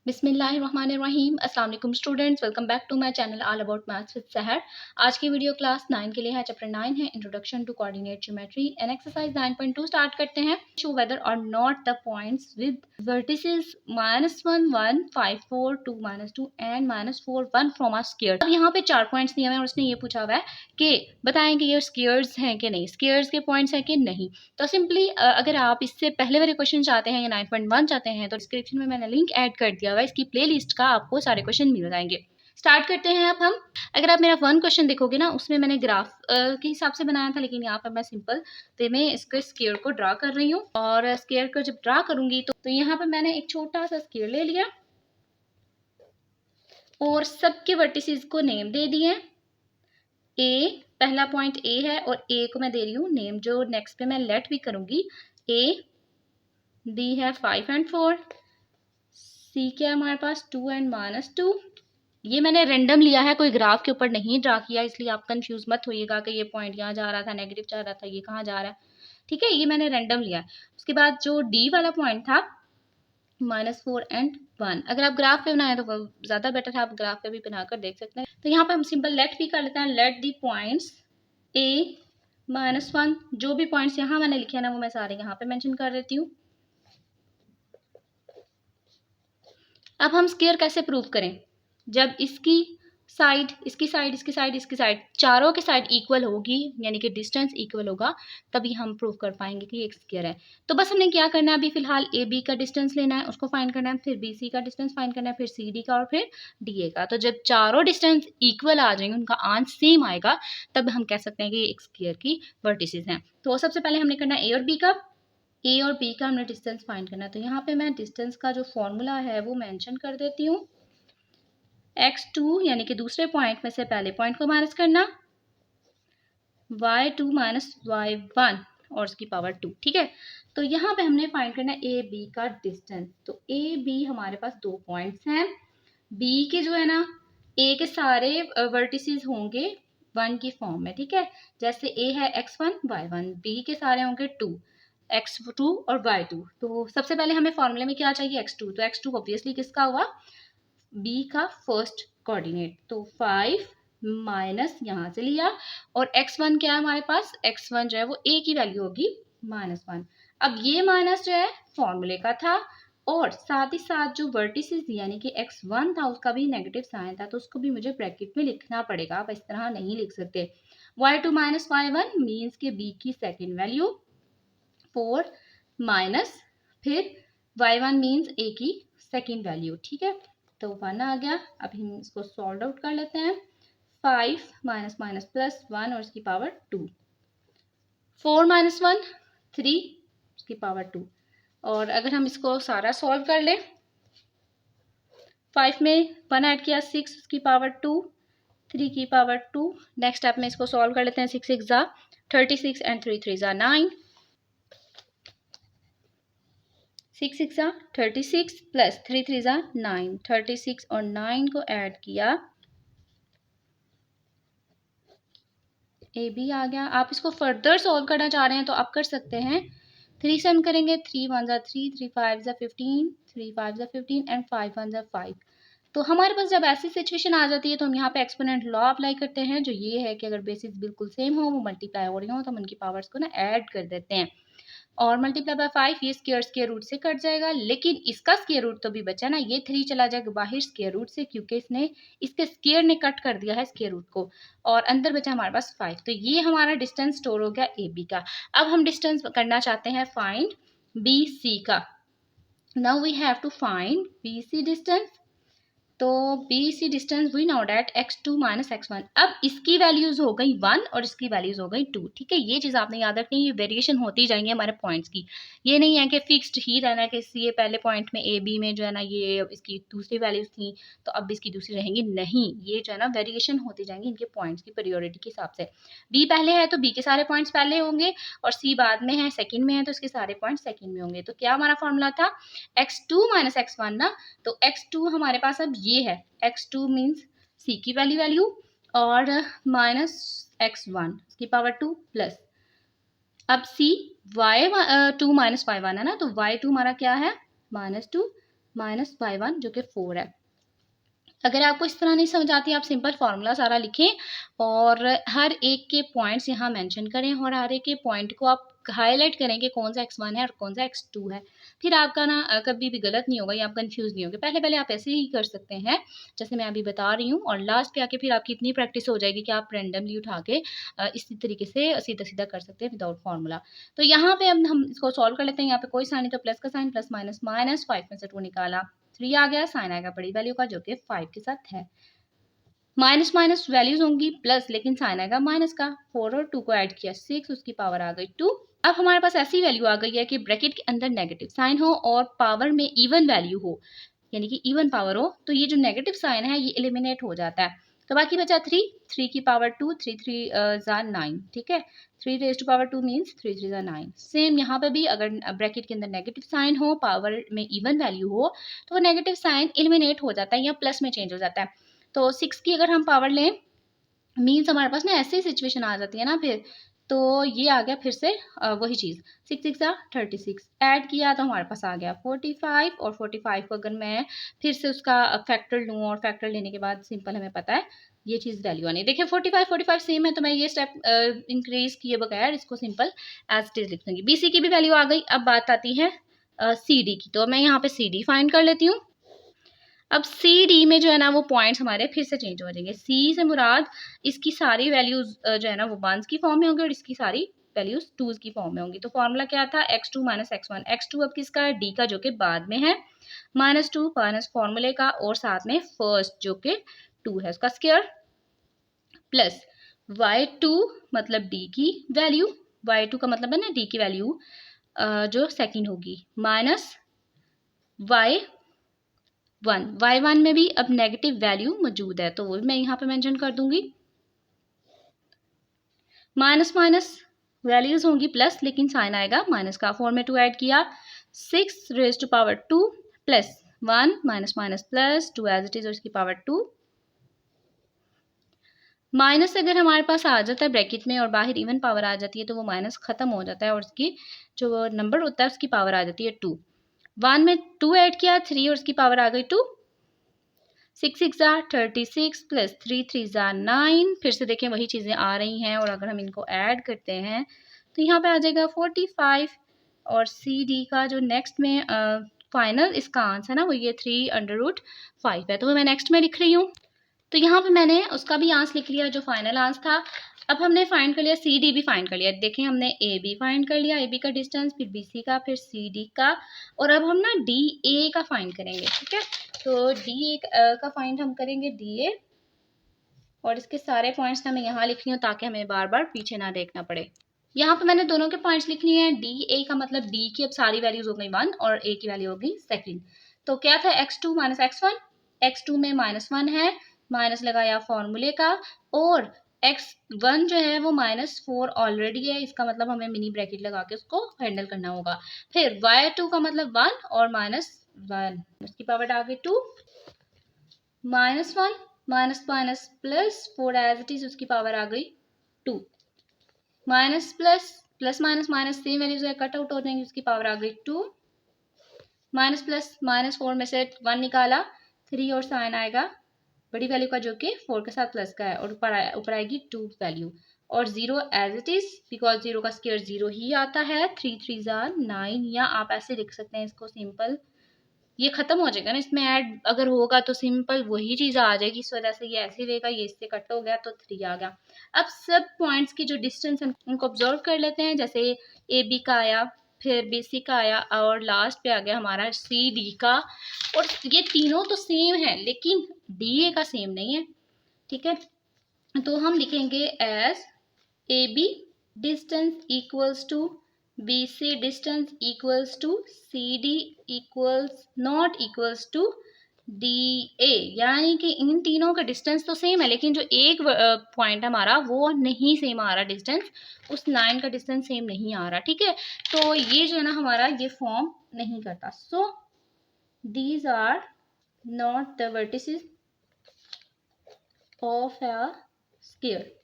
बिस्मिल्लाहिर्रहमानिर्रहीम। अस्सलाम वालेकुम students, welcome back to my channel all about maths with Sahar. आज की वीडियो क्लास 9 के लिए है। चैप्टर 9 है introduction to coordinate geometry and exercise 9.2 start करते हैं। Show whether or not the points with vertices -1 1 5 4 2 -2 and -4 1 from a square. अब यहाँ पे 4 पॉइंट्स दिए हुए हैं और उसने ये पूछा हुआ है कि बताएं कि ये स्क्वायर्स हैं कि नहीं, स्क्वायर्स के पॉइंट्स हैं कि नहीं। तो सिंपली अगर आप इससे पहले वाले क्वेश्चन चाहते हैं या 9.1 चाहते हैं तो डिस्क्रिप्शन में मैंने लिंक ऐड कर दिया हुआ है, इसकी प्लेलिस्ट का आपको सारे क्वेश्चन मिल जाएंगे। स्टार्ट करते हैं अब हम। अगर आप मेरा 1 क्वेश्चन देखोगे ना, उसमें मैंने ग्राफ के हिसाब से बनाया था, लेकिन यहाँ पर मैं सिंपल वे में इसके स्क्वायर को ड्रा कर रही हूँ। और स्क्वायर को जब ड्रा करूंगी तो यहाँ पर मैंने एक छोटा सा स्क्वायर ले लिया और सबके वर्टिसेस को नेम दे दिए। ए, पहला पॉइंट ए है और ए को मैं दे रही हूँ नेम, जो नेक्स्ट पे मैं लेट भी करूंगी। ए, बी है 5 एंड 4, सी क्या है हमारे पास 2 एंड -2। ये मैंने रैंडम लिया है, कोई ग्राफ के ऊपर नहीं ड्रा किया, इसलिए आप कंफ्यूज मत होइएगा कि ये पॉइंट यहाँ जा रहा था, नेगेटिव जा रहा था, ये कहाँ जा रहा है। ठीक है, ये मैंने रैंडम लिया है। उसके बाद जो डी वाला पॉइंट था -4 एंड 1, अगर आप ग्राफ पे बनाए तो वो ज़्यादा बेटर है, आप ग्राफ पे भी बनाकर देख सकते हैं। तो यहाँ पे हम सिंपल लेट भी कर लेते हैं। लेट दी पॉइंट्स ए -1, जो भी पॉइंट्स यहाँ मैंने लिखे हैं ना वो मैं सारे यहाँ पे मेंशन कर देती हूँ। अब हम स्क्वायर कैसे प्रूव करें? जब इसकी साइड, इसकी साइड, इसकी साइड, इसकी साइड, चारों की साइड इक्वल होगी, यानी कि डिस्टेंस इक्वल होगा, तभी हम प्रूव कर पाएंगे कि एक स्क्वायर है। तो बस हमने क्या करना है, अभी फिलहाल ए बी का डिस्टेंस लेना है, उसको फाइंड करना है, फिर बी सी का डिस्टेंस फाइंड करना है, फिर सी डी का और फिर डी ए का। तो जब चारों डिस्टेंस इक्वल आ जाएंगे, उनका आंसर सेम आएगा, तब हम कह सकते हैं कि एक स्क्वायर की वर्टिसेस हैं। तो सबसे पहले हमने करना है ए और बी का। ए और बी का हमने डिस्टेंस फाइंड करना है। तो यहाँ पे मैं डिस्टेंस का जो फॉर्मूला है वो मेंशन कर देती हूँ। x2 यानी कि दूसरे पॉइंट में से पहले पॉइंट को माइनस करना, y2 माइनस y1 और उसकी पावर 2। ठीक है, तो यहाँ पे हमने फाइंड करना है ए बी का डिस्टेंस। तो ए बी हमारे पास 2 पॉइंट्स हैं। बी के जो है ना, ए के सारे वर्टिसेस होंगे 1 की फॉर्म में। ठीक है, जैसे ए है x1 y1, बी के सारे होंगे 2 x2 और y2। तो सबसे पहले हमें फॉर्मूले में क्या चाहिए, x2। तो x2 ऑब्वियसली किसका हुआ, बी का फर्स्ट कोऑर्डिनेट। तो 5 माइनस यहाँ से लिया और x1 क्या है हमारे पास, x1 जो है वो a की वैल्यू होगी -1। अब ये माइनस जो है फॉर्मूले का था और साथ ही साथ जो वर्टिसेस यानी कि x1 था उसका भी नेगेटिव साइन था, तो उसको भी मुझे ब्रैकेट में लिखना पड़ेगा, आप इस तरह नहीं लिख सकते। y2 माइनस y1 मीन्स के b की सेकेंड वैल्यू 4 माइनस फिर y1 मीन्स a की सेकेंड वैल्यू। ठीक है, तो 1 आ गया। अब हम इसको सॉल्व आउट कर लेते हैं। 5 माइनस माइनस प्लस 1 और इसकी पावर 2, 4 माइनस 1 3, उसकी पावर 2। और अगर हम इसको सारा सॉल्व कर ले, 5 में 1 ऐड किया 6, उसकी पावर 2, 3 की पावर 2। नेक्स्ट स्टेप में इसको सॉल्व कर लेते हैं। 6 6 जा 36 एंड 3 3 जा 9, 6 6 जा 36 प्लस 3 3 जा 9, 36 और 9 को ऐड किया, ए बी आ गया। आप इसको फर्दर सॉल्व करना चाह रहे हैं तो आप कर सकते हैं। 3 से हम करेंगे, 3 1 जा 3, 3 5 जा 15, 3 5 जा 15 एंड 5 1 जा 5। तो हमारे पास जब ऐसी सिचुएशन आ जाती है तो हम यहाँ पे एक्सपोनेंट लॉ अप्लाई करते हैं, जो ये है कि अगर बेसिस बिल्कुल सेम हो, वो मल्टीप्लाई हो रही हो, तो हम उनकी पावर्स को ना ऐड कर देते हैं। और मल्टीप्लाई बाय 5, ये स्क्वायर रूट से कट जाएगा, लेकिन इसका स्क्वायर रूट तो भी बचा ना, ये 3 चला जाएगा बाहर स्क्वायर रूट से, क्योंकि इसके स्क्वायर ने कट कर दिया है स्क्वायर रूट को, और अंदर बचा हमारे पास 5। तो ये हमारा डिस्टेंस स्टोर हो गया ए बी का। अब हम डिस्टेंस करना चाहते हैं फाइंड बी सी का। Now we have to find B C distance. तो B C distance we know that x2 minus x1। अब इसकी वैल्यूज हो गई 1 और इसकी वैल्यूज हो गई 2। ठीक है, ये चीज़ आपने याद रखनी है, ये वेरिएशन होती जाएंगे हमारे पॉइंट्स की। ये नहीं है कि फिक्स्ड ही रहना है कि ये पहले पॉइंट में ए बी में जो है ना ये इसकी दूसरी वैल्यूज थी तो अब इसकी दूसरी रहेंगी, नहीं, ये जो है ना वेरिएशन होती जाएंगी इनके पॉइंट्स की प्रायोरिटी के हिसाब से। बी पहले है तो बी के सारे पॉइंट्स पहले होंगे, और सी बाद में है, सेकेंड में है तो इसके सारे पॉइंट्स सेकेंड में होंगे। तो क्या हमारा फॉर्मूला था, x2 माइनस x1 ना, तो x2 हमारे पास अब ये है, x2 मीन्स c की वैल्यू और माइनस x1 की पावर 2 प्लस, अब c y2 माइनस y1 है ना, तो y2 हमारा क्या है -2 माइनस y1 जो कि 4 है। अगर आपको इस तरह नहीं समझ आती, आप सिंपल फार्मूला सारा लिखें और हर एक के पॉइंट्स यहाँ मेंशन करें और हर एक के पॉइंट को आप हाईलाइट करें कि कौन सा x1 है और कौन सा x2 है। फिर आपका ना कभी भी गलत नहीं होगा या आप कंफ्यूज नहीं होंगे। पहले पहले आप ऐसे ही कर सकते हैं जैसे मैं अभी बता रही हूँ, और लास्ट पे आके फिर आपकी इतनी प्रैक्टिस हो जाएगी कि आप रैंडमली उठा के इसी तरीके से सीधा सीधा कर सकते हैं विदाउट फार्मूला। तो यहाँ पे अब हम इसको सॉल्व कर लेते हैं। यहाँ पे कोई साइन नहीं तो प्लस का साइन, प्लस माइनस माइनस, 5 में से 2 निकाला 3 आ गया, साइन आएगा बड़ी वैल्यू का जो कि 5 के साथ है। माइनस माइनस वैल्यूज होंगी प्लस, लेकिन साइन आएगा माइनस का। 4 और 2 को ऐड किया 6, उसकी पावर आ गई 2। अब हमारे पास ऐसी वैल्यू आ गई है कि ब्रैकेट के अंदर नेगेटिव साइन हो और पावर में इवन वैल्यू हो, यानी कि इवन पावर हो, तो ये जो नेगेटिव साइन है ये एलिमिनेट हो जाता है। तो बाकी बचा 3, 3 की पावर 2, 3 3 ज़ा 9, ठीक है। 3 रेज़ टू पावर 2 मीन्स 3 3 ज़ा 9। सेम यहाँ पे भी अगर ब्रैकेट के अंदर नेगेटिव साइन हो, पावर में इवन वैल्यू हो, तो वो नेगेटिव साइन एलिमिनेट हो जाता है या प्लस में चेंज हो जाता है। तो 6 की अगर हम पावर लें मीन्स हमारे पास ना ऐसी सिचुएशन आ जाती है ना फिर, तो ये आ गया फिर से वही चीज़। 6 6 36 ऐड किया तो हमारे पास आ गया 45, और 45 को अगर मैं फिर से उसका फैक्टर लूँ और फैक्टर लेने के बाद सिंपल हमें पता है ये चीज़ वैल्यू आनी। देखिए 45 सेम है, तो मैं ये स्टेप इंक्रीज किए बगैर इसको सिंपल एज इट इज लिख दूँगी। BC की भी वैल्यू आ गई। अब बात आती है CD की, तो मैं यहाँ पे CD फाइंड कर लेती हूँ। अब CD में जो है ना वो पॉइंट्स हमारे फिर से चेंज हो जाएंगे। C से मुराद इसकी सारी वैल्यूज जो है ना वो 1s की फॉर्म में होंगी और इसकी सारी वैल्यूज 2s की फॉर्म में होंगी। तो फॉर्मूला क्या था, x2 माइनस x1। x2 अब किसका है, D का, जो कि बाद में है, -2 माइनस फॉर्मूले का और साथ में फर्स्ट जो कि 2 है उसका स्क्वायर, प्लस y2 मतलब D की वैल्यू, y2 का मतलब है ना D की वैल्यू जो सेकेंड होगी, माइनस y1 में भी अब नेगेटिव वैल्यू मौजूद है तो वो मैं यहाँ पे मेंशन कर दूंगी। माइनस माइनस वैल्यूज होंगी प्लस, लेकिन साइन आएगा माइनस का। 4 में 2 ऐड किया 6 raise to power 2 plus 1 minus minus plus 2 as it is और इसकी पावर 2। माइनस अगर हमारे पास आ जाता है ब्रैकेट में और बाहर इवन पावर आ जाती है तो वो माइनस खत्म हो जाता है और उसकी जो नंबर होता है उसकी पावर आ जाती है 2। 1 में 2 ऐड किया 3 और उसकी पावर आ गई 2। 6 6 36 प्लस 3 3 9। फिर से देखें वही चीज़ें आ रही हैं और अगर हम इनको ऐड करते हैं तो यहाँ पे आ जाएगा 45। और CD का जो नेक्स्ट में फाइनल इसका आंसर है ना वो ये 3√5 है, तो वो मैं नेक्स्ट में लिख रही हूँ। तो यहाँ पे मैंने उसका भी आंसर लिख लिया जो फाइनल आंसर था। अब हमने फाइंड कर लिया CD भी फाइंड कर लिया। देखें हमने AB फाइंड कर लिया, AB का डिस्टेंस, फिर BC का, फिर CD का, और अब हम ना DA का फाइंड करेंगे, ठीक है। तो DA का फाइंड हम करेंगे DA, और इसके सारे पॉइंट्स मैं यहाँ लिख रही हूँ ताकि हमें बार बार पीछे ना देखना पड़े। यहाँ पे मैंने दोनों के पॉइंट्स लिख लिए हैं। DA का मतलब D की अब सारी वैल्यूज हो गई 1 और A की वैल्यू हो गई सेकेंड। तो क्या था, x2 माइनस x1, x2 में -1 है, माइनस लगाया फॉर्मूले का, और x1 जो है वो -4 ऑलरेडी है, इसका मतलब हमें मिनी ब्रैकेट लगा के उसको हैंडल करना होगा। फिर y2 का मतलब 1 और -1, उसकी पावर आ गई 2, -1 minus minus plus 4 as it is उसकी पावर आ गई 2, minus plus plus minus minus same values cut out हो जाएंगी, उसकी पावर आ गई 2, माइनस प्लस -4 में से 1 निकाला 3 और साइन आएगा बड़ी वैल्यू का जो कि 4 के साथ प्लस का है, और ऊपर आएगी 2 वैल्यू, और 0 एज इट इज बिकॉज 0 का स्क्वायर 0 ही आता है। 3 3 9, या आप ऐसे लिख सकते हैं इसको सिंपल, ये खत्म हो जाएगा ना, इसमें ऐड अगर होगा तो सिंपल वही चीज़ आ जाएगी, इस वजह से ये ऐसे रहेगा, ये इससे कट हो गया तो 3 आ गया। अब सब पॉइंट्स की जो डिस्टेंस है उनको ऑब्जर्व कर लेते हैं। जैसे AB का आया, फिर BC का आया, और लास्ट पे आ गया हमारा CD का, और ये तीनों तो सेम है लेकिन DA का सेम नहीं है, ठीक है। तो हम लिखेंगे as AB distance equals to BC distance equals to CD equals not equals to DA, यानी कि इन तीनों का डिस्टेंस तो सेम है लेकिन जो एक पॉइंट हमारा वो नहीं सेम आ रहा, डिस्टेंस उस लाइन का डिस्टेंस सेम नहीं आ रहा, ठीक है। तो ये जो है ना हमारा ये फॉर्म नहीं करता। So these are not the vertices of a square.